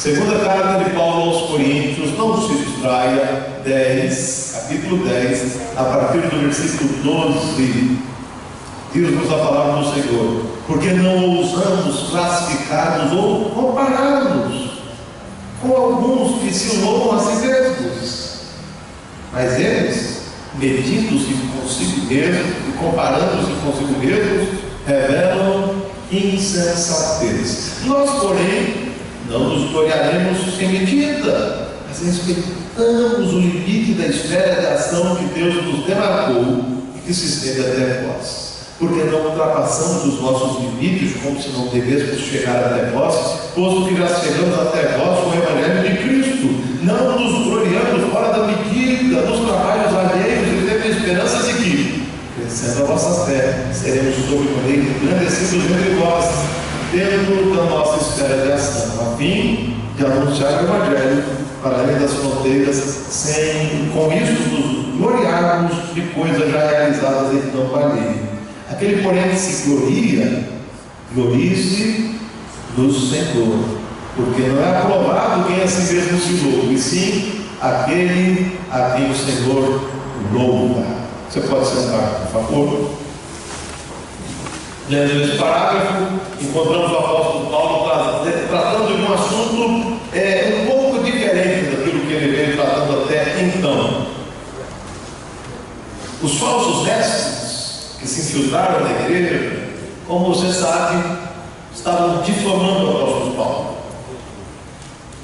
Segunda carta de Paulo aos Coríntios, não se distraia, capítulo 10, a partir do versículo 12, diz-nos a palavra do Senhor: porque não ousamos classificar-nos ou comparar-nos com alguns que se louvam a si mesmos, mas eles, medindo-se consigo mesmos e comparando-se consigo mesmos, revelam insensatez. Nós, porém, não nos gloriaremos sem medida, mas respeitamos o limite da esfera de ação que Deus nos demarcou e que se estende até vós. Porque não ultrapassamos os nossos limites, como se não devêssemos chegar até vós, posto que já chegamos até vós com o Evangelho de Cristo. Não nos gloriamos fora da medida, nos trabalhos alheios, e temos esperança de que, crescendo a vossa fé, seremos sobremaneira engrandecidos entre vós, dentro da nossa esfera de ação, a fim de anunciar o Evangelho para além das fronteiras, sem com isso nos gloriarmos de coisas já realizadas em campo alheio. Aquele, porém, que se gloria, glorie-se no Senhor, porque não é aprovado quem a si mesmo se louva, e sim aquele a quem o Senhor louva. Você pode sentar, por favor. Lendo esse parágrafo, encontramos o apóstolo Paulo tratando de um assunto um pouco diferente daquilo que ele veio tratando até então. Os falsos mestres que se infiltraram na igreja, como você sabe, estavam difamando o apóstolo Paulo.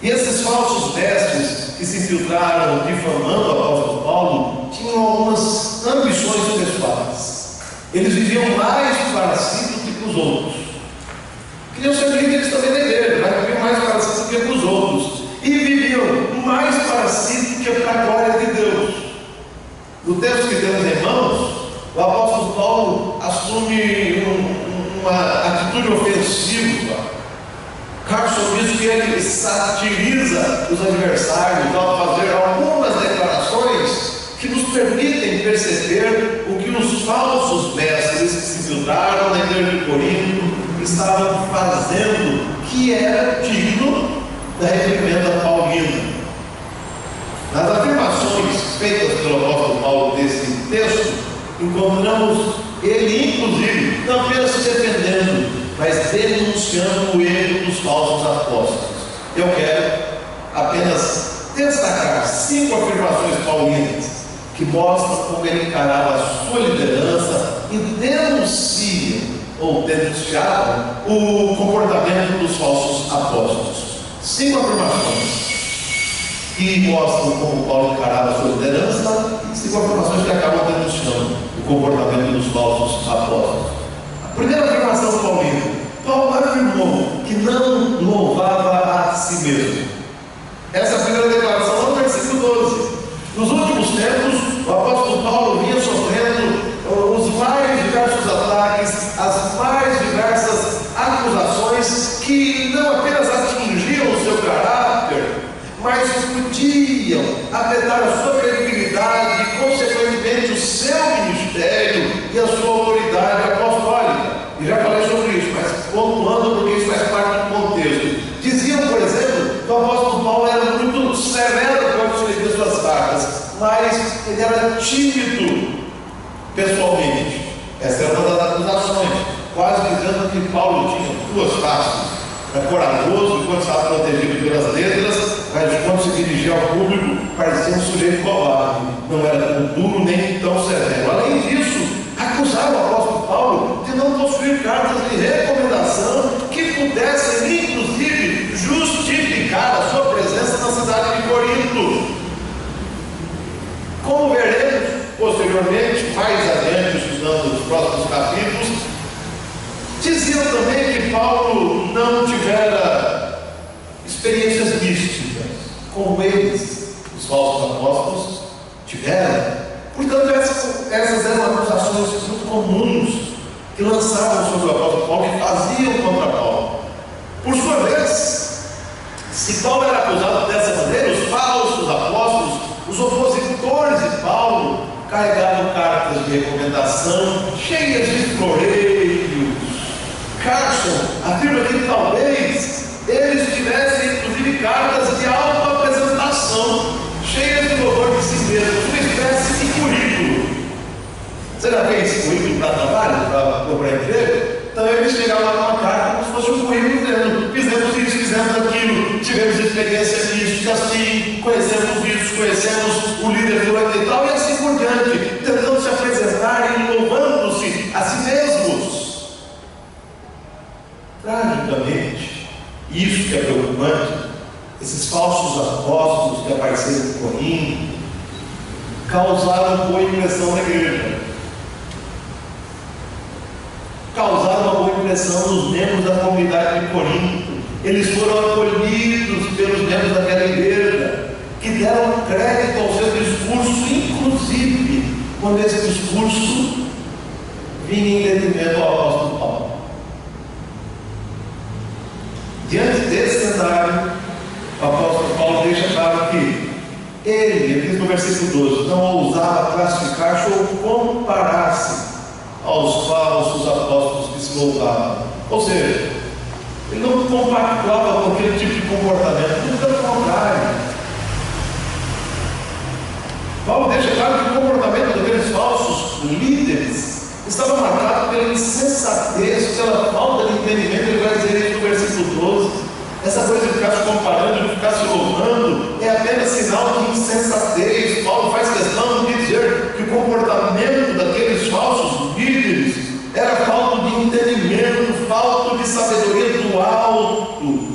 E esses falsos mestres que se infiltraram difamando o apóstolo Paulo tinham algumas ambições pessoais. Eles viviam mais para si do que para os outros. Queriam ser líderes também da igreja, mas viviam mais para si do que para os outros. E viviam mais para si do que para a glória de Deus. No texto que temos em mãos, o apóstolo Paulo assume uma atitude ofensiva. Carson diz que ele satiriza os adversários ao fazer algumas declarações que nos permitem perceber o que os falsos mestres que se infiltraram na igreja de Corinto estavam fazendo, que era digno da reprimenda paulina. Nas afirmações feitas pelo apóstolo Paulo nesse texto, encontramos ele, inclusive, não apenas se defendendo, mas denunciando o erro dos falsos apóstolos. Eu quero apenas destacar 5 afirmações paulinas que mostram como ele encarava a sua liderança e denuncia ou denunciava o comportamento dos falsos apóstolos. 5 afirmações que mostram como Paulo encarava a sua liderança e 5 afirmações que acabam denunciando o comportamento dos falsos apóstolos. A primeira afirmação paulina: Paulo afirmou que não louvava a si mesmo. Essa é a primeira declaração no versículo 12. Nos últimos tempos, o apóstolo Paulo vinha sofrendo os mais diversos ataques, as mais diversas acusações que não apenas atingiam o seu caráter, mas podiam afetar a sua credibilidade e, consequentemente, o seu ministério e a sua autoridade apostólica. E já falei sobre isso, mas pontuando porque isso faz parte do contexto. Diziam, por exemplo, que o apóstolo Paulo era muito severo quando escrevia suas cartas, mas ele era tímido pessoalmente. Essa era uma das acusações, quase dizendo que Paulo tinha 2 faces. Era corajoso quando estava protegido pelas letras, mas quando se dirigia ao público parecia um sujeito covarde. Não era tão duro nem tão severo. Além disso, acusava o apóstolo Paulo de não possuir cartas de recomendação que pudessem, inclusive, justificar a sua presença na cidade de Corinto. Como veremos posteriormente, mais adiante, estudando os próximos capítulos, diziam também que Paulo não tivera experiências místicas, como eles, os falsos apóstolos, tiveram. Portanto, essas eram acusações muito comuns que lançavam sobre o apóstolo Paulo e faziam contra Paulo. Por sua vez, se Paulo era acusado dessa maneira, os falsos apóstolos, os opositores de Paulo, carregavam cartas de recomendação cheias de floreios. Carson afirma que talvez eles tivessem, inclusive, cartas procurar emprego. Então eles chegavam lá numa carta como se fosse um currículo dizendo: fizemos isso, fizemos aquilo, tivemos experiência nisso, assim, conhecemos isso, conhecemos o líder do e tal, e assim por diante, tentando se apresentar e louvando-se a si mesmos. Tragicamente, isso que é preocupante, esses falsos apóstolos que apareceram em Corinto causaram boa impressão na igreja, causaram uma boa impressão nos membros da comunidade de Corinto. Eles foram acolhidos pelos membros daquela igreja, que deram crédito ao seu discurso, inclusive quando esse discurso vinha em detrimento ao apóstolo Paulo. Diante desse cenário, o apóstolo Paulo deixa claro que ele diz no versículo 12, não ousava classificar-se ou comparar-se aos falsos apóstolos que se louvavam. Ou seja, ele não compactuava com aquele tipo de comportamento, muito pelo contrário. Paulo deixa claro que o comportamento daqueles falsos líderes estava marcado pela insensatez, pela falta de entendimento. Ele vai dizer no versículo 12, essa coisa de ficar se comparando, de ficar se louvando, é apenas sinal de insensatez. Paulo faz questão de dizer que o comportamento daqueles falsos líderes era falta de entendimento, falta de sabedoria do alto.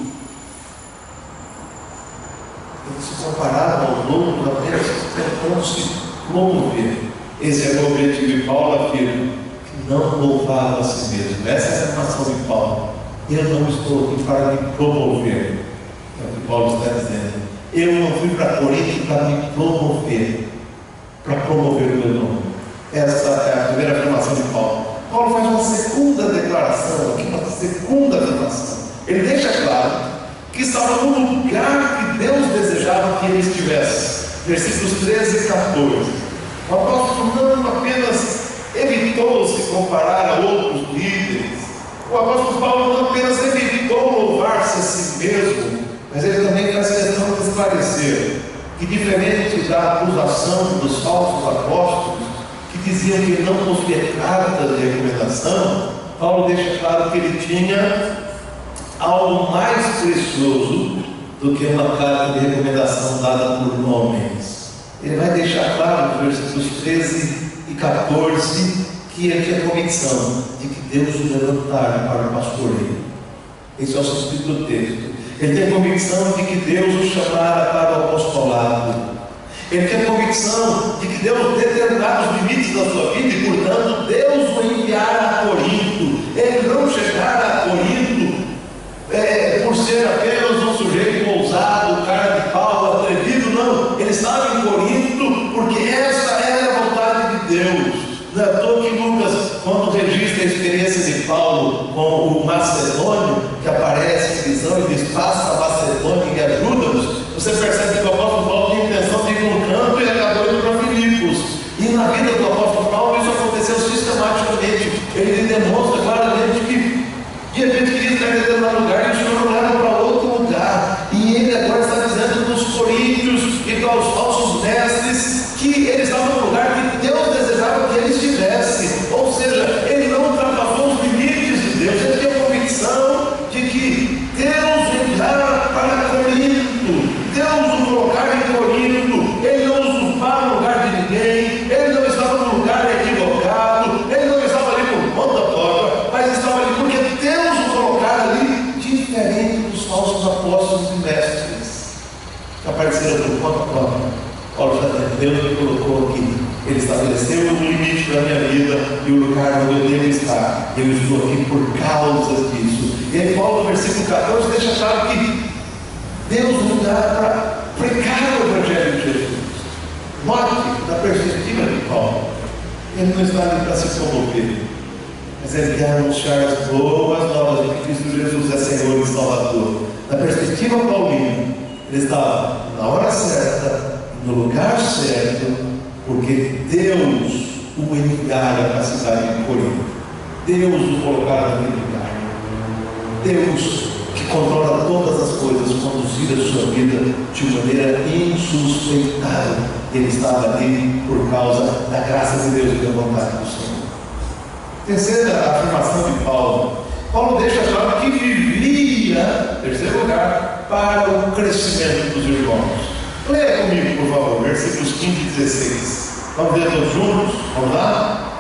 Eles se comparavam aos outros apenas tentando se promover. Esse é o objetivo de Paulo, afirma que não louvava a si mesmo. Essa é a afirmação de Paulo. Eu não estou aqui para me promover. É o que Paulo está dizendo. Eu não fui para Corinto para me promover, para promover o meu nome. Essa é a primeira afirmação de Paulo. Paulo faz uma segunda declaração, aqui uma segunda afirmação. Ele deixa claro que estava no lugar que Deus desejava que ele estivesse. Versículos 13 e 14. O apóstolo não apenas evitou se comparar a outros líderes. O apóstolo Paulo não apenas evitou louvar-se a si mesmo, mas ele também faz questão de esclarecer que, diferente da acusação dos falsos apóstolos, que diziam que ele não possuía cartas de recomendação, Paulo deixa claro que ele tinha algo mais precioso do que uma carta de recomendação dada por homens. Ele vai deixar claro nos versículos 13 e 14 que ele tinha convicção de que Deus o levantara para o pastoreio. Esse é o sentido do texto. Ele tem convicção de que Deus o chamara para o apostolado. Ele tem convicção de que Deus determinara os limites da sua vida e, portanto, Deus o enviara a Corinto. Ele não chegara a Corinto por ser apenas um sujeito ousado, cara de pau, atrevido. Não, ele estava em Corinto porque essa era a vontade de Deus. Não é à toa que Lucas, quando registra a experiência de Paulo com o macedônio, que aparece em visão e diz: passa a Macedônia e ajuda-nos, você percebe que o apóstolo Paulo tinha intenção de ir num canto e acabou indo para Filipos. E na vida do apóstolo Paulo isso aconteceu sistematicamente. Ele demonstra claramente que de repente queria estar em determinado lugar e o Senhor o leva para outro lugar. E ele agora está dizendo dos coríntios e para os falsos mestres que eles estavam no lugar que Deus desejava que ele estivesse. Ou seja, ele não ultrapassou os limites de Deus. Ele tinha a convicção de que Deus o enviara para Corinto, Deus o colocara em Corinto. Ele não usurpava o lugar de ninguém, ele não estava no lugar equivocado, ele não estava ali por conta própria, mas estava ali porque Deus o colocara ali, diferente dos falsos apóstolos e mestres que apareceram por conta própria. Paulo já tem, Deus me colocou aqui, ele estabeleceu o limite da minha vida e o lugar onde eu devo estar. Eu estou aqui por causa disso. E aí Paulo no versículo 14 deixa claro que Deus nos dá para pregar o Evangelho de Jesus. Note, da perspectiva de Paulo, ele não está ali para se comover, mas ele quer anunciar as boas novas de que Cristo Jesus é Senhor e Salvador. Na perspectiva paulina, ele estava na hora certa, no lugar certo, porque Deus o enviara para a cidade de Corinto. Deus o colocara naquele lugar. Deus, que controla todas as coisas, conduzir a sua vida de maneira insuspeitável. Ele estava ali por causa da graça de Deus e da vontade do Senhor. Terceira afirmação de Paulo. Paulo deixa claro que vivia, terceiro lugar, para o crescimento dos irmãos. Leia comigo, por favor, versículos 15 e 16. Vamos ler todos juntos? Vamos lá?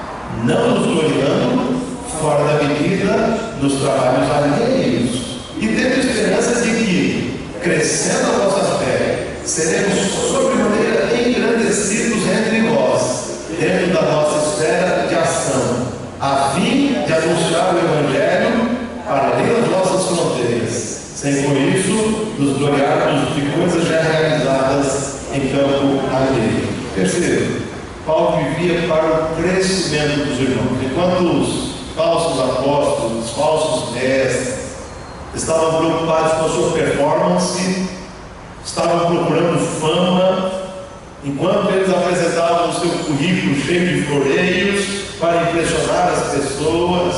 Não nos gloriando fora da medida nos trabalhos alheios, e tendo esperança de que, crescendo a vossa fé, seremos sobremaneira engrandecidos entre vós, dentro da nossa esfera de ação, a fim de anunciar o Evangelho para além das nossas fronteiras, sem com isso nos gloriarmos de coisas já realizadas em campo alheio. Terceiro, Paulo vivia para o crescimento dos irmãos. Enquanto os falsos apóstolos, os falsos mestres, estavam preocupados com a sua performance, estavam procurando fama, enquanto eles apresentavam o seu currículo cheio de floreios para impressionar as pessoas,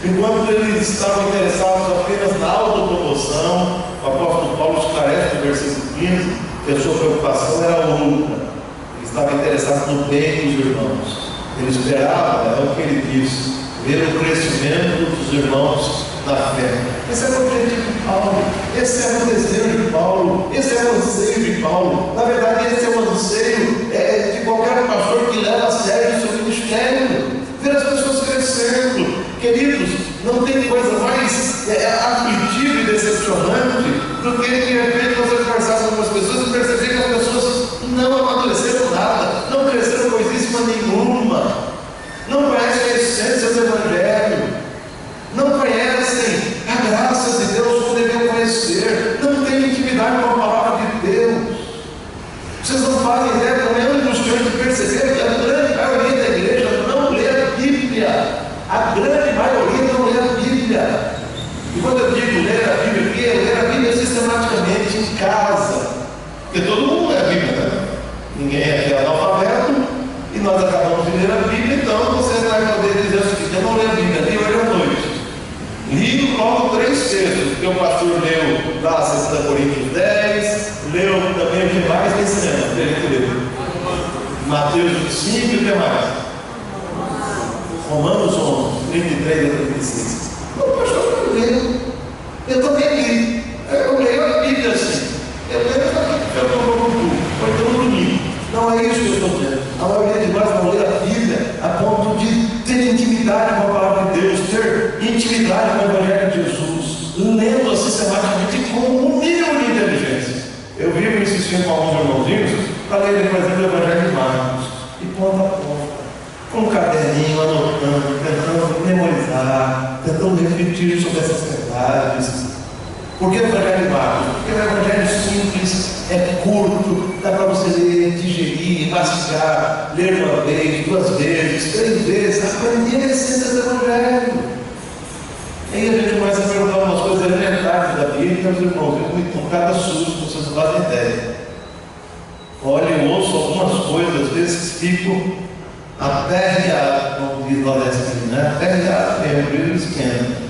enquanto eles estavam interessados apenas na autopromoção, o apóstolo Paulo esclarece no versículo 15 que a sua preocupação era outra. Ele estava interessado no bem dos irmãos. Ele esperava, é o que ele disse, ver o crescimento dos irmãos na fé. Esse era o objetivo de Paulo, esse era o desejo de Paulo, esse era o anseio de Paulo. Na verdade, esse é o anseio de qualquer pastor que leva a sério o seu ministério, ver as pessoas crescendo. Queridos, não tem coisa mais aflitiva e decepcionante do que de repente você conversar com algumas pessoas e perceber que as pessoas não amadureceram nada, não cresceram coisíssima nenhuma, não conhecem a essência do Evangelho, não conhecem a graça de Deus como deveriam conhecer, não têm intimidade com a palavra de Deus. Vocês não fazem ideia, também é angustiante perceber que a grande maioria da igreja não lê a Bíblia. A grande maioria não lê a Bíblia. E quando eu digo ler a Bíblia aqui, é ler a Bíblia sistematicamente em casa. Porque todo mundo lê a Bíblia, né? Ninguém aqui é analfabeto e nós acabamos de ler a Bíblia, então você vai poder dizer o seguinte: eu não leio a Bíblia, li hoje à noite. Li logo 3 textos, porque o pastor leu lá 2 Coríntios 10, leu também o que mais nesse ano, Mateus 25 e o que mais? Romanos 11, 33 a 36. O pastor não leu. Eu também li. Eu leio a Bíblia assim. Eu leio foi todo domingo. Não é isso que eu estou dizendo. A maioria de nós não lê a Bíblia a ponto de ter intimidade com a palavra de Deus, ter intimidade com o Evangelho de Jesus, lendo sistematicamente com um nível de inteligência. Eu vivo insistindo com alguns irmãozinhos para lerem, por exemplo, o Evangelho de Marcos, e ponta a ponta, com um caderninho, anotando, tentando memorizar, tentando refletir sobre essas verdades. Por que o Evangelho de Marcos? Porque o Evangelho simples, é curto, dá para você ler, digerir, mastigar, ler uma vez, 2 vezes, 3 vezes, aprender a essência do Evangelho. Aí a gente começa a perguntar umas coisas elementares da Bíblia, meus irmãos, eu me com cada susto, vocês não fazem ideia. Olha, eu ouço algumas coisas, às vezes fico até riado, como diz Nordestino, né? Até riado mesmo, o livro esquenta.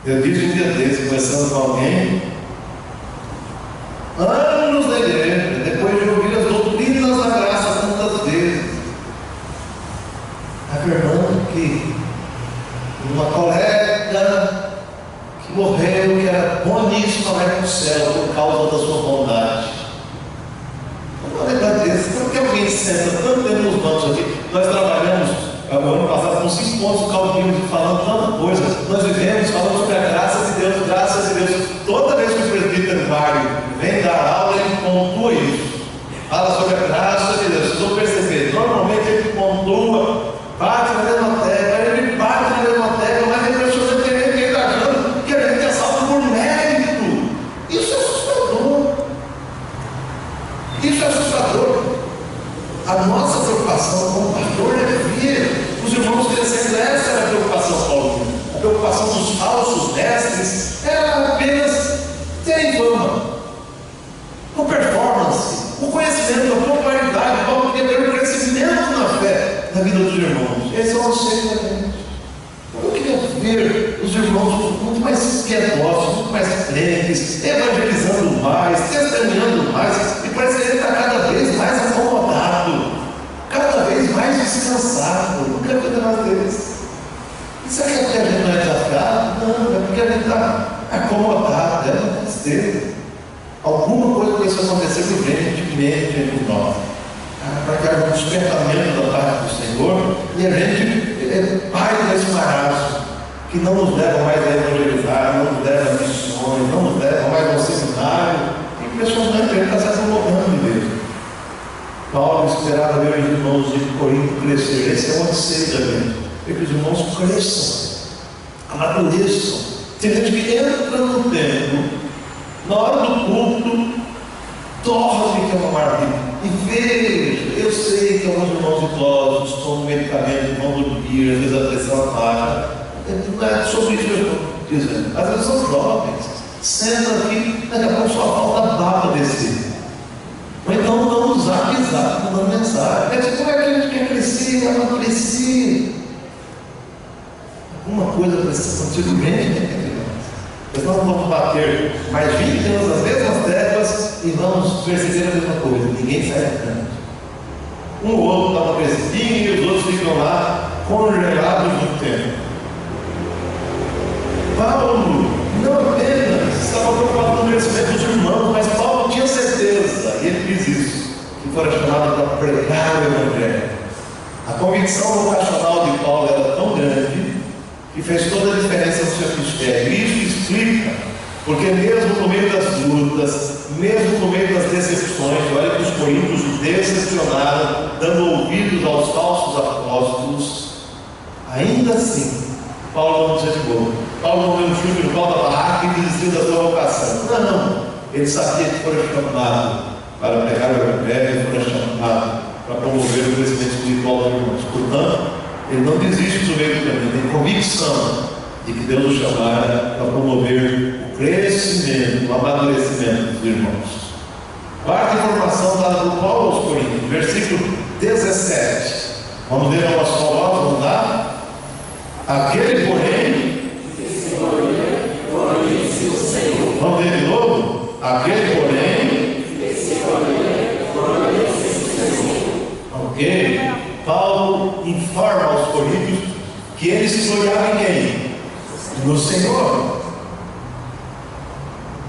Eu disse um dia desse, conversando com alguém, anos na igreja, depois de ouvir as doutrinas da graça tantas vezes, afirmando que uma colega que morreu, que era boníssima, vai para o céu por causa da sua bondade. Uma verdade desse, porque alguém senta tanto tempo nos bancos aqui, nós trabalhamos o ano passado com 5 pontos caldinhos falando tanta coisa, nós vivemos falando sobre a graça de Deus, graças a Deus. Toda vez que o presbítero Mário vem dar aula, ele pontua isso, fala sobre a graça de Deus. Vocês vão perceber, normalmente ele pontua, bate na mesma tecla, ele bate na mesma tecla, mas é impressionante que ele está achando que a gente é salvo por mérito. Isso é assustador. Isso é assustador. A nossa preocupação como pastor é ver os irmãos crescendo. Essa era a preocupação Paulo. A preocupação dos falsos mestres era apenas ter fama, o performance, o conhecimento, a popularidade. Paulo queria ter um crescimento na fé na vida dos irmãos. Esse é o anseio da gente. Eu queria ver os irmãos muito mais piedosos, muito mais crentes, evangelizando mais, testemunhando mais, e parece que ele está cada vez mais acomodado, cada vez mais descansado. incomodado, era uma tristeza. Alguma coisa começou a acontecer urgentemente entre nós, para que haja um despertamento da parte do Senhor e a gente pare desse marasmo que não nos leva mais a evangelizar, não nos leva a missões, não nos leva mais ao seminário. Impressionante, ele está se acomodando mesmo. Paulo esperava ver os irmãos de Corinto crescer. Esse é o anseio da gente, que os irmãos cresçam, amadureçam. Tem gente que entra no templo, na hora do culto, dorme que é uma maravilha. E veja, eu sei que alguns irmãos idosos tomam medicamento, vão dormir, às vezes a pressão baixa. Não é sobre isso que eu estou dizendo. Às vezes são jovens, sentam aqui, daqui a pouco só falta a baba descer. Ou então não usar pisar, mandando mensagem. Como é que a gente quer crescer, amadurecer? Alguma coisa precisa acontecer urgente, né? Nós não vamos bater mais 20 anos nas mesmas teclas e vamos perceber a mesma coisa. Ninguém sai da cama. Um ou outro dá uma crescidinha e os outros ficam lá congelados no tempo. Paulo não apenas estava preocupado com o crescimento dos irmãos, mas Paulo tinha certeza, e ele diz isso, que fora chamado para pregar o Evangelho. A convicção vocacional de Paulo era tão grande que fez toda a diferença no seu ministério. E isso explica porque mesmo no meio das lutas, mesmo no meio das decepções, olha que os coríntios decepcionaram, dando ouvidos aos falsos apóstolos, ainda assim Paulo não desanimou. Paulo não deu um chute no pau da barraca e desistiu da sua vocação. Não. Ele sabia que fora chamado para pregar o Evangelho, fora chamado para promover o crescimento espiritual dos irmãos. Portanto, ele não desiste do meio do caminho. Tem convicção de que Deus o chamara para promover o crescimento, o amadurecimento dos irmãos. Quarta informação dada por Paulo aos Coríntios, versículo 17. Vamos ver a nossa palavra, vamos lá? Aquele, porém, vamos ver de novo? Aquele, porém, ok? Paulo informa aos coríntios que ele se gloriava em quem? No Senhor.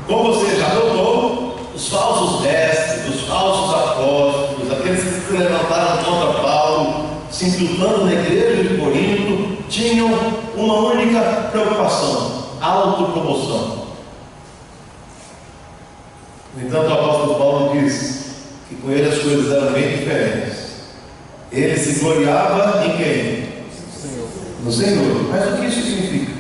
Como você já notou, os falsos mestres, os falsos apóstolos, aqueles que se levantaram contra Paulo, se infiltrando na igreja de Corinto, tinham uma única preocupação: autopromoção. No entanto, o apóstolo Paulo diz que com ele as coisas eram bem diferentes. Ele se gloriava em quem? No Senhor. Mas o que isso significa?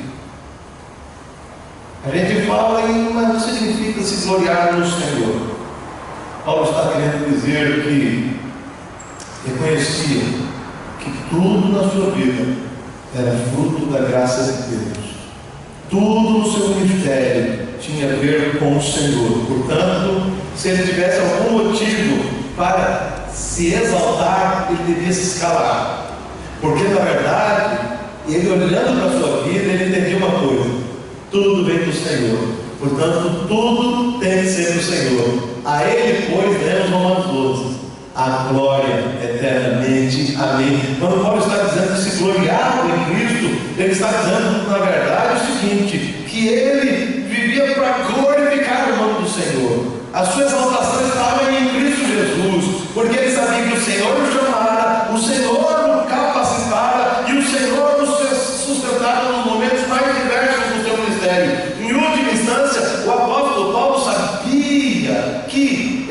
A gente fala mas não significa se gloriar no Senhor. Paulo está querendo dizer que reconhecia que tudo na sua vida era fruto da graça de Deus. Tudo no seu ministério tinha a ver com o Senhor. Portanto, se ele tivesse algum motivo para se exaltar, ele devia se escalar. Porque, na verdade, ele olhando para a sua vida, ele entendia uma coisa: tudo vem do Senhor. Portanto, tudo tem que ser do Senhor. A Ele, pois, demos Romanos 12, a glória eternamente. Amém. Quando Paulo está dizendo que se gloriava em Cristo, ele está dizendo, na verdade, o seguinte: que ele vivia para glorificar o nome do Senhor. A sua exaltação estava em Cristo Jesus, porque ele sabia que o Senhor o chamara, o Senhor o capacitara e o Senhor o sustentara nos momentos mais diversos do seu ministério. Em última instância, o apóstolo Paulo sabia que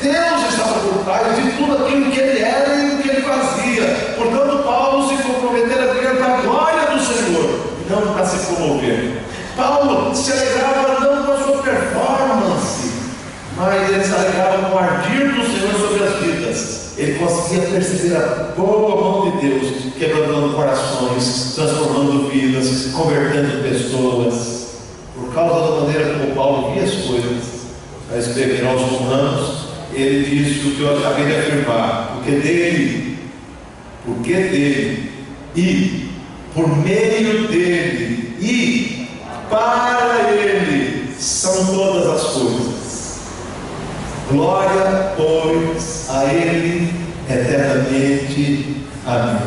Deus estava por trás de tudo aquilo que ele era e o que ele fazia. Portanto, Paulo se comprometeu a viver para a glória do Senhor, não para se promover. Paulo se alegrava não com a sua performance, mas ele se alegrava com o ardir do Senhor sobre as vidas. Ele conseguia perceber a boa mão de Deus, quebrando corações, transformando vidas, convertendo pessoas. Por causa da maneira como Paulo via as coisas, a escrever aos Romanos, ele disse o que eu acabei de afirmar: porque dele e por meio dele e para ele são todas as coisas. Glória, pois, a ele eternamente. Amém.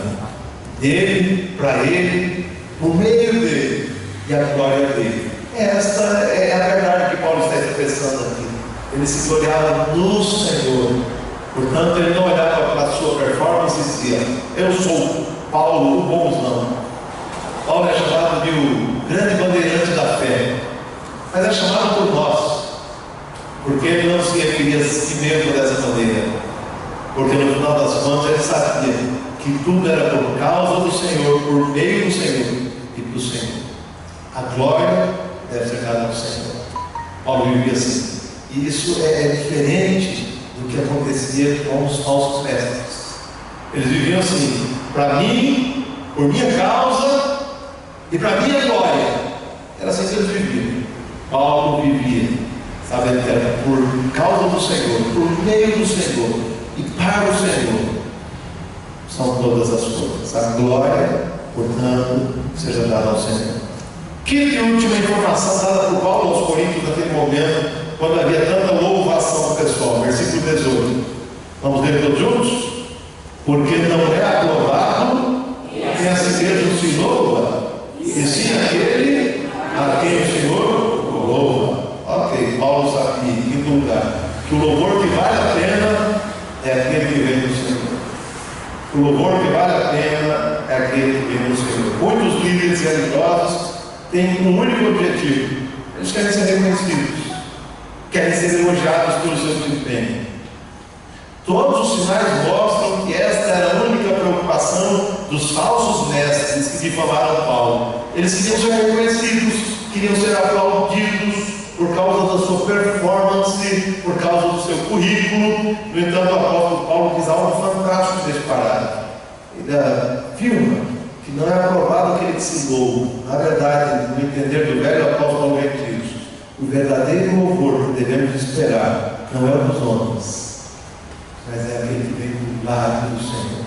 Dele, para ele, por meio dele e a glória dele. Esta é a verdade que Paulo está expressando aqui. Ele se gloriava no Senhor. Portanto, ele não olhava para a sua performance e dizia: eu sou Paulo, o bonzão. Paulo é chamado de o grande bandeirante da fé, mas é chamado por nós, porque ele não se referia a si mesmo dessa maneira, porque no final das contas ele sabia que tudo era por causa do Senhor, por meio do Senhor e do Senhor. A glória deve ser dada ao Senhor. Paulo vivia assim. E isso é diferente do que acontecia com os falsos mestres. Eles viviam assim: para mim, por minha causa e para minha glória. Era assim que eles viviam. Paulo vivia, sabendo que era por causa do Senhor, por meio do Senhor e para o Senhor. São todas as coisas. A glória, portanto, seja dada ao Senhor. Quinta e última informação dada por Paulo aos Coríntios naquele momento, quando havia tanta louvação do pessoal. Versículo 18. Vamos ler todos juntos? Porque não é aprovado quem a si mesmo se louva, e sim aquele a quem o Senhor louva. Ok, Paulo sabia, em quinto lugar, que o louvor que vale a pena é aquele que vem do Senhor. O louvor que vale a pena é aquele que vem do Senhor. Muitos líderes religiosos têm um único objetivo: eles querem ser reconhecidos, querem ser elogiados pelo seu desempenho. Todos os sinais mostram que esta era a única preocupação dos falsos mestres que difamaram Paulo. Eles queriam ser reconhecidos, queriam ser aplaudidos por causa da sua performance, por causa do seu currículo. No entanto, o apóstolo Paulo diz algo fantástico neste parágrafo. Ele afirma que não é aprovado aquele que se louva. Na verdade, no entender do velho apóstolo diz: o verdadeiro louvor que devemos esperar não é o dos homens, mas é aquele que vem do lado do Senhor.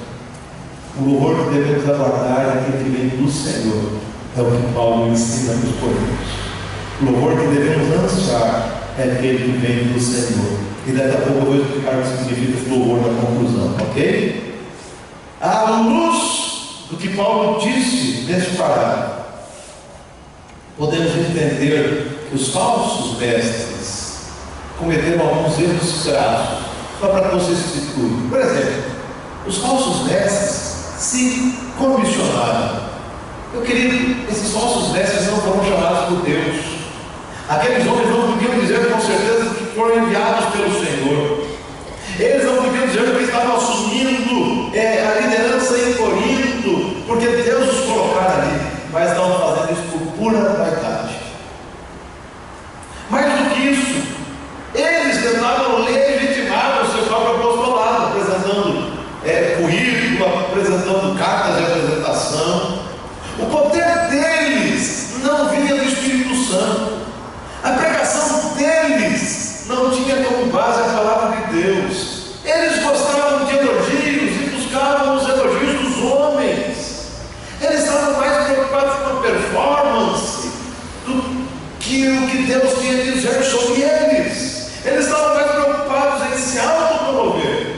O louvor que devemos aguardar é aquele que vem do Senhor. É o que Paulo ensina para os Coríntios. O louvor que devemos ansiar é aquele que vem do Senhor. E daqui a pouco eu vou explicar o que significa esse louvor na conclusão, ok? À luz do que Paulo disse nesse parágrafo, podemos entender que os falsos mestres cometeram alguns erros crassos, só para que você se situe. Por exemplo, os falsos mestres se comissionaram. Meu querido, esses falsos mestres não foram chamados por Deus. Aqueles homens não podiam dizer com certeza que foram enviados pelo Senhor. Eles não podiam dizer que estavam assumindo a liderança em Corinto, porque Deus os colocara ali, mas estavam fazendo isso por pura vaidade. Mais do que isso, eles tentavam legitimar o seu próprio apostolado, apresentando currículo, apresentando cartas de apresentação. O poder deles não vinha do Espírito Santo. A pregação deles não tinha como base a palavra de Deus. Eles gostavam de elogios e buscavam os elogios dos homens. Eles estavam mais preocupados com a performance do que o que Deus tinha a dizer sobre eles. Eles estavam mais preocupados em se autopromover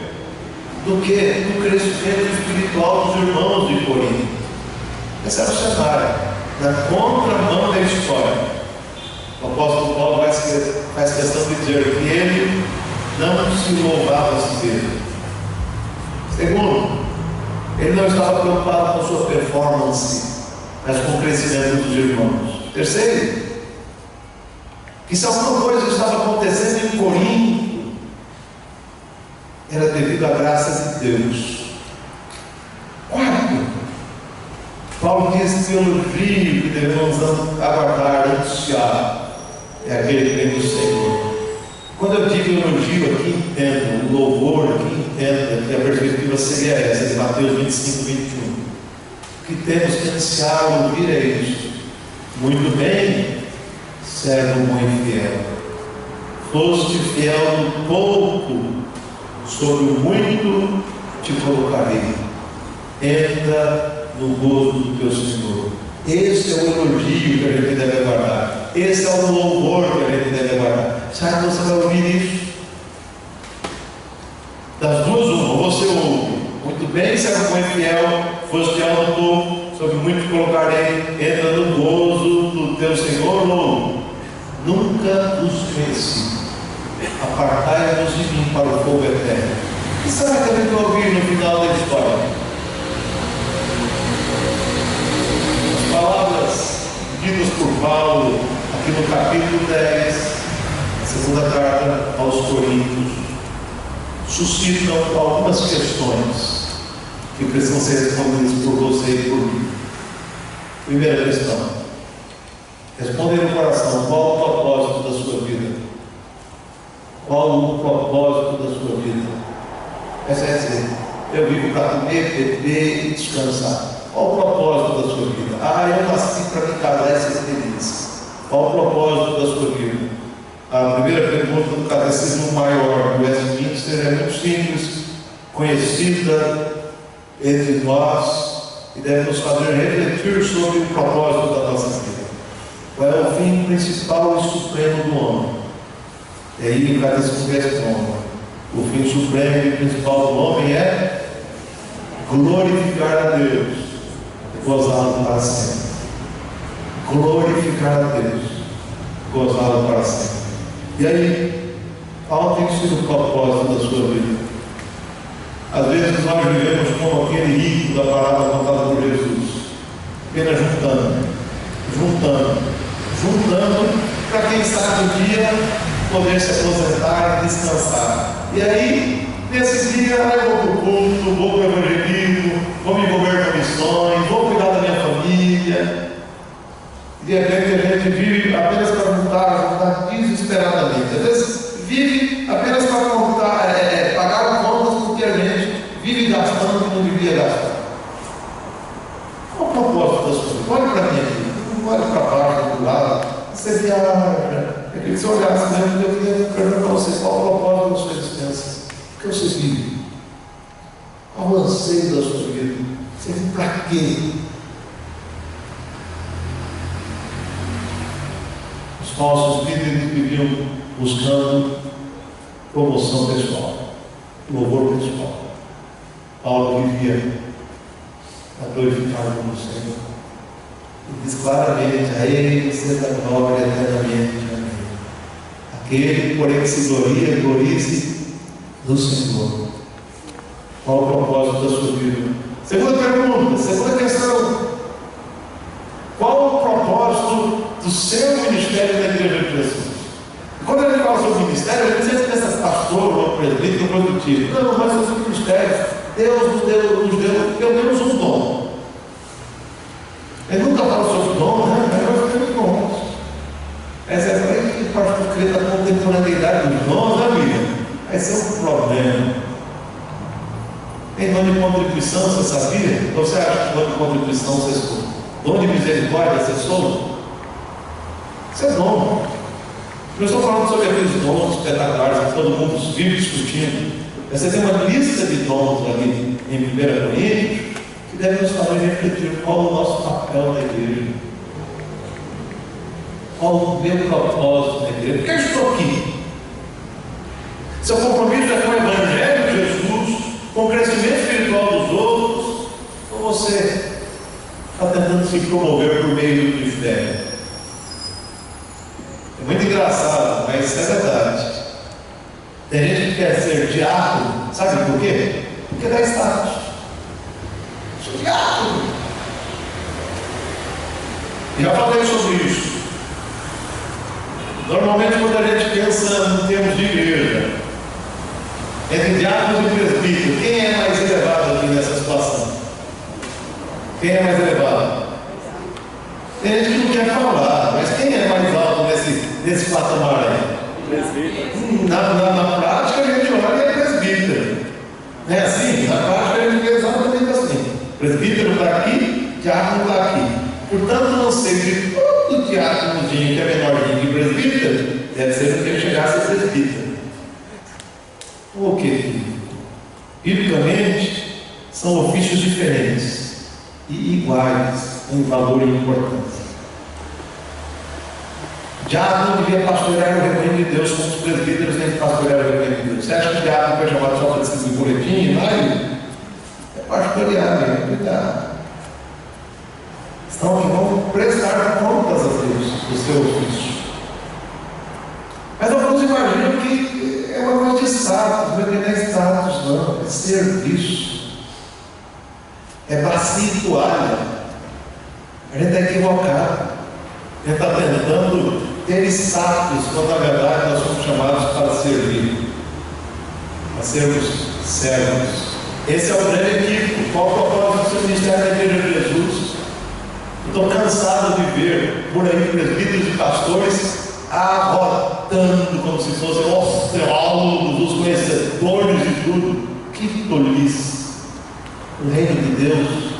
do que no crescimento espiritual dos irmãos de Corinto. Esse era o cenário, na contramão da história. O apóstolo Paulo faz questão de dizer que ele não se louvava a si mesmo. Segundo, ele não estava preocupado com a sua performance, mas com o crescimento dos irmãos. Terceiro, que se alguma coisa estava acontecendo em Corinto, era devido à graça de Deus. Quarto, Paulo diz que o elogio que devemos aguardar, anunciar, é aquele que vem do Senhor. Quando eu digo elogio aqui, entendo, o louvor aqui, entendo que a perspectiva seria essa, de Mateus 25, 21. O que temos que anunciar, ouvir é isso: muito bem, servo bom e fiel. Foste fiel no pouco, sobre o muito te colocarei. Entra no gozo do teu Senhor. Esse é o elogio que a gente deve aguardar. Esse é o louvor que a gente deve aguardar. Sabe que você vai ouvir isso? Das duas, uma, você ouve: muito bem, servo bom e fiel, foste fiel no pouco, sobre muito te colocarei. Entra no gozo do teu Senhor. Ou nunca os conheci. Apartai-vos de mim para o fogo eterno. E sabe o que a gente vai ouvir no final da história? As palavras ditas por Paulo aqui no capítulo 10, segunda carta aos Coríntios, suscitam algumas questões que precisam ser respondidas por você e por mim. Primeira questão: responder no coração, qual o propósito da sua vida? Qual o propósito da sua vida? Essa é dizer, eu vivo para comer, beber e descansar. Qual o propósito da sua vida? Eu nasci para me casar e ser feliz. Qual o propósito da sua vida? A primeira pergunta do Catecismo Maior do Westminster é muito simples, conhecida entre nós e deve nos fazer refletir sobre o propósito da nossa vida. Qual é o fim principal e supremo do homem? E aí o Catecismo responde: o fim supremo e principal do homem é glorificar a Deus e gozá-lo para sempre. Glorificar a Deus, gozá-lo para sempre. E aí, qual tem sido o propósito da sua vida? Às vezes nós vivemos como aquele rico da palavra contada por Jesus, apenas juntando, para quem sabe um dia poder se aposentar e descansar. E aí, nesse dia, eu vou para o culto, vou para o evangelismo, vou me envolver com missões, vou cuidar da minha família. E de repente a gente vive apenas para juntar desesperadamente. Às vezes vive apenas para pagar contas, porque a gente vive gastando o que não devia gastar. Qual o propósito da sua vida? Olhe para mim aqui, não olhe para baixo, do lado. Você viaja. Eu queria que você olhasse mesmo, eu queria perguntar para vocês qual o propósito da sua existência. O que vocês vivem? Qual o anseio da sua vida? Você vive para quê? Os falsos líderes viviam buscando promoção pessoal, louvor pessoal. Paulo vivia a glorificar como Senhor. E diz claramente: a Ele seja a glória eternamente. Amém. Aquele, porém, que se gloria, glorie-se no Senhor. Qual o propósito da sua vida? Segunda pergunta, segunda questão: qual o propósito do seu ministério na Igreja de Jesus? Quando a gente fala sobre ministério, a gente sempre pensa pastor, ou presbítero, ou produtivo. Não, mas sobre ministério, Deus nos deu pelo menos um dom. Ele nunca fala sobre dom, né? Mas nós temos dons. Essa é a que pastor crê da contemporaneidade dos dons, né, amiga? Esse é um problema. Tem dom de contribuição, você sabia? Ou você acha que dom de contribuição você soube? Dom de misericórdia você soube? Isso é dom. Eu estou falando sobre aqueles dons espetaculares que todo mundo vive discutindo. Você tem uma lista de dons ali em 1 Coríntios que deve nos fazer refletir qual o nosso papel na igreja. Qual o meu propósito na igreja? Por que eu estou aqui? Seu compromisso é com o Evangelho de Jesus, com o crescimento espiritual dos outros, ou você está tentando se promover por meio do ministério? É muito engraçado, mas isso é verdade. Tem gente que quer ser diácono, sabe por quê? Porque dá status. Sou diácono. Já falei sobre isso. Normalmente, quando a gente pensa em termos de igreja, entre diáconos e presbíteros, quem é mais elevado aqui nessa situação? Quem é mais elevado? Tem gente que não quer falar, mas quem é mais alto nesse patamar aí? Presbítero. Na prática, a gente olha e é presbítero. Não é assim? Na prática, a gente vê exatamente assim. Presbítero está aqui, diácono está aqui. Portanto, não sei se todo diáconozinho que é menorzinho que presbítero, deve ser porque ele chegasse a presbítero. O que? Biblicamente, são ofícios diferentes e iguais em valor e importância. Diácono devia pastorear o rebanho de Deus, como os presbíteros têm que pastorear o rebanho de Deus. Você acha que o diácono foi chamado só para distribuir boletim? Não, é pastorear mesmo, cuidado. Então, que vão prestar contas a Deus do seu ofício. coisa que não é status, não, é serviço. É bacia e toalha. A gente está equivocado. A gente está tentando ter status, quando na verdade nós somos chamados para servir, para sermos servos. Esse é o grande equívoco. Qual o propósito do seu ministério da Igreja de Jesus? Estou cansado de ver por aí presbíteros e pastores arrotando como se fossem os teólogos, os conhecedores de tudo. Que tolice! No reino de Deus,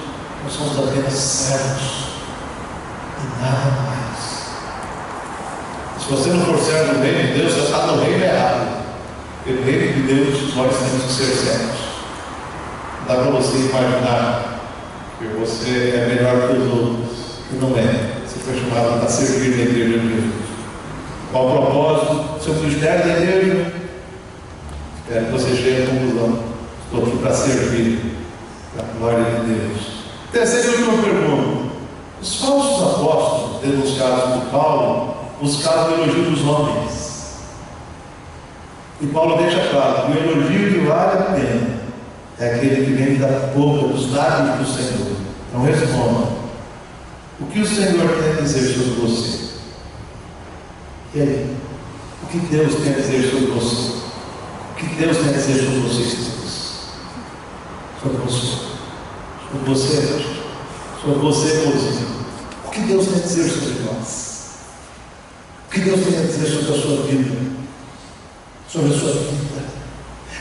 nós somos apenas servos e nada mais. Se você não for servo do reino de Deus, você está no reino errado. Porque no reino de Deus, nós temos que ser servos. Não dá para você imaginar que você é melhor que os outros. E não é. Você foi chamado para servir na Igreja de Jesus. Qual o propósito do seu ministério da igreja? Espero que você chegue à conclusão. Estou aqui para servir, para a glória de Deus. Terceira e última pergunta. Os falsos apóstolos denunciados por Paulo buscavam o elogio dos homens. E Paulo deixa claro que o elogio que vale a pena é aquele que vem da boca, dos lábios do Senhor. Então responda. O que o Senhor tem a dizer sobre você? E aí? O que Deus tem a dizer sobre você? O que Deus tem a dizer sobre vocês? Sobre você? Sobre você? Sobre você, mozinho? O que Deus tem a dizer sobre nós? O que Deus tem a dizer sobre a sua vida? Sobre a sua vida?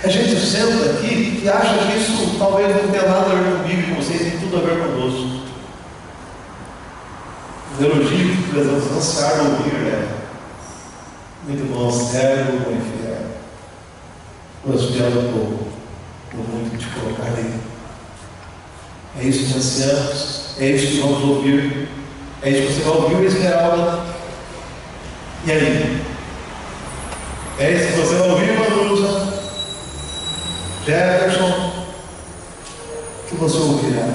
A gente senta aqui e acha que isso talvez não tenha nada a ver comigo e com vocês, tem tudo a ver conosco. O elogio que precisamos ansiar ouvir é: muito bom, servo, bom e fiel. Pois fiel é pouco, por muito te colocarei. É isso que ansiamos, é isso que vamos ouvir, é isso que você vai ouvir, Esmeralda. E aí? É isso que você vai ouvir, Manusa, Jefferson, que você ouvirá.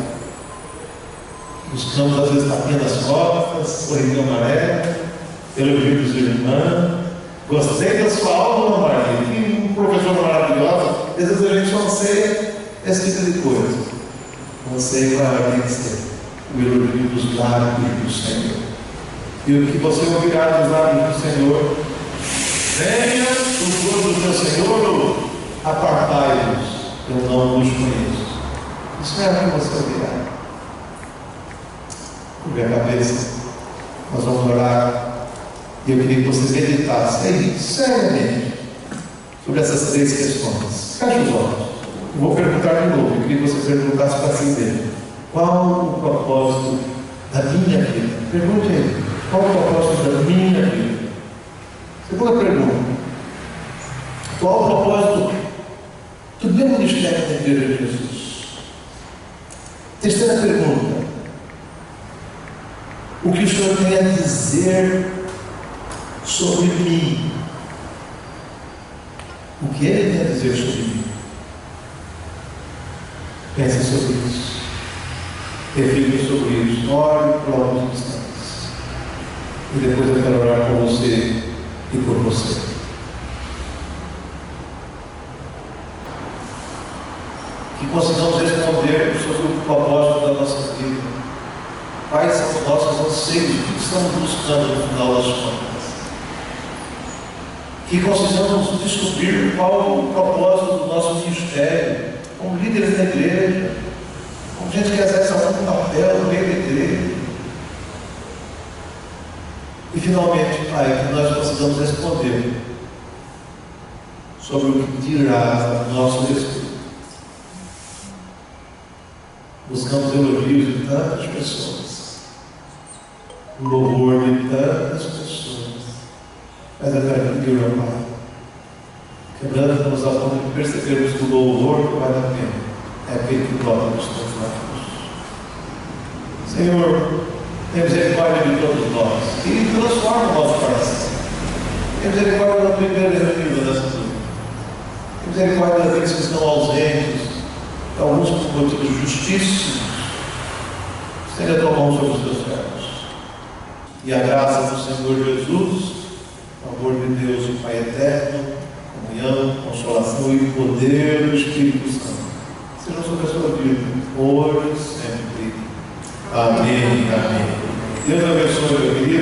Buscamos às vezes tapinha nas costas, sorrisinho amarelo, elogio dos irmãos. Gostei da sua aula, Maria. Que professora maravilhosa. Às vezes a gente não sei esse tipo de coisa. Não sei qual vai ser o elogio dos lábios do Senhor. E o que você ouvirá dos lábios do Senhor? Venha o povo do teu Senhor, apartai-vos, eu não vos conheço. Isso é o que você ouvirá. Cubra a cabeça, nós vamos orar, e eu queria que você meditasse aí, seriamente, sobre essas três questões. Feche os olhos. Eu vou perguntar de novo, eu queria que você perguntasse para si mesmo: qual o propósito da minha vida? Pergunte aí: qual o propósito da minha vida? Segunda pergunta: qual o propósito do meu ministério da Igreja de Jesus? Terceira pergunta: o que o Senhor tem a dizer sobre mim? O que Ele tem a dizer sobre mim? Pense sobre isso. Reflita sobre isso. Ore por alguns instantes. E depois eu quero orar por você e por você. Que possamos responder sobre o propósito da nossa vida. Quais são os nossos anseios? O que estamos buscando no final das contas? Que consigamos descobrir qual o propósito do nosso ministério, como líderes da igreja, como gente que exerce algum papel no meio da igreja. E finalmente, Pai, que nós consigamos responder sobre o que dirá o nosso respeito. Buscamos elogios de tantas pessoas, o louvor de tantas pessoas, mas eu quero pedir, meu Pai, quebrando-nos a ponto de percebermos que o louvor que vale a pena é aquele que brota dos teus lábios. Senhor, tem misericórdia de todos nós e transforma o nosso coração. Tem misericórdia da primeira reunião dessa turma. Tem misericórdia daqueles que estão ausentes, alguns por motivos justíssimos. Estende a tua mão sobre os teus servos. E a graça do Senhor Jesus, o amor de Deus, o Pai eterno, comunhão, consolação e poder do Espírito Santo sejam sobre a sua vida, hoje e sempre. Amém. Amém. Deus abençoe, meu querido.